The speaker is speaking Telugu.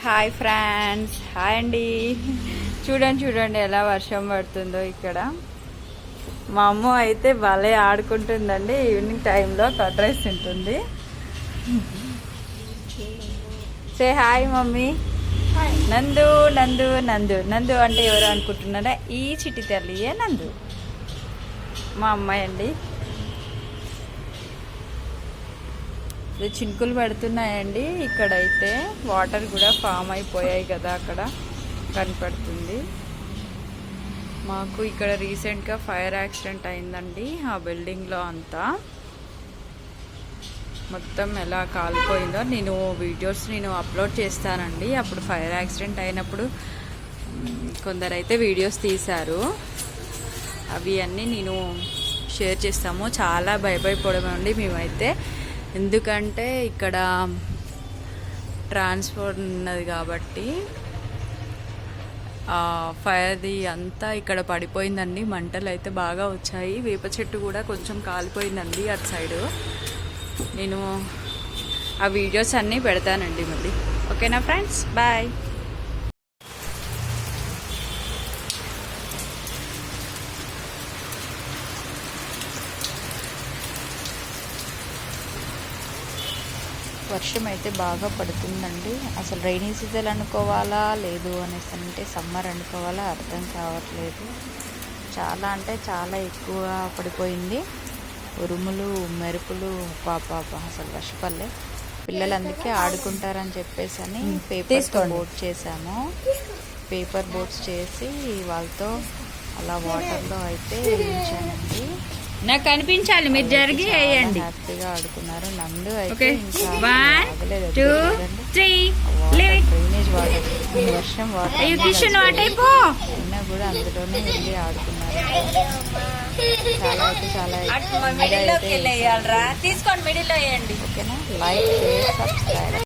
హాయ్ ఫ్రెండ్స్, హాయ్ అండి. చూడండి ఎలా వర్షం పడుతుందో ఇక్కడ. మా అమ్మ అయితే భలే ఆడుకుంటుందండి. ఈవినింగ్ టైంలో కర్డ్ రైస్ తింటుంది. Say hi mummy. నందు నందు నందు నందు అంటే ఎవరు అనుకుంటున్నారా? ఈ చిట్టి తల్లియే నందు, మా అమ్మాయి అండి. చినుకులు పడుతున్నాయండి. ఇక్కడైతే వాటర్ కూడా ఫామ్ అయిపోయాయి కదా, అక్కడ కనపడుతుంది మాకు. ఇక్కడ రీసెంట్గా ఫైర్ యాక్సిడెంట్ అయిందండి. ఆ బిల్డింగ్లో అంతా మొత్తం ఎలా కాలిపోయిందో నేను వీడియోస్ అప్లోడ్ చేస్తానండి. అప్పుడు ఫైర్ యాక్సిడెంట్ అయినప్పుడు కొందరైతే వీడియోస్ తీశారు. అవి అన్నీ నేను షేర్ చేస్తాము. చాలా భయపడిపోవడం మేమైతే. ఎందుకంటే ఇక్కడ ట్రాన్స్పోర్ట్ ఉన్నది కాబట్టి ఫైర్ది అంతా ఇక్కడ పడిపోయిందండి. మంటలు అయితే బాగా వచ్చాయి. వేప చెట్టు కూడా కొంచెం కాలిపోయిందండి అటు సైడు. నేను ఆ వీడియోస్ అన్నీ పెడతానండి మళ్ళీ. ఓకేనా ఫ్రెండ్స్, బాయ్. వర్షం అయితే బాగా పడుతుందండి. అసలు రైనీ సీజన్ అనుకోవాలా లేదు అనేసి అంటే సమ్మర్ అనుకోవాలా అర్థం కావట్లేదు. చాలా అంటే చాలా ఎక్కువ పడిపోయింది. ఉరుములు మెరుపులు పాప అసలు వర్షపల్లే. పిల్లలు అందుకే ఆడుకుంటారని చెప్పేసి అని పేపర్ బోట్ చేసాము. పేపర్ బోట్స్ చేసి వాళ్ళతో అలా వాటర్లో అయితే ఉంచానండి. నాకు కనిపించాలి, మీరు జరిగి వేయండి. హ్యాపీగా ఆడుకున్నారు. నందు అయితే డ్రైనేజ్ వాటర్, వర్షం వాటర్ అయినా కూడా అందులోనే వెళ్ళి ఆడుకున్నారు. చాలా అయితే చాలా ఓకేనా. Like, share, subscribe.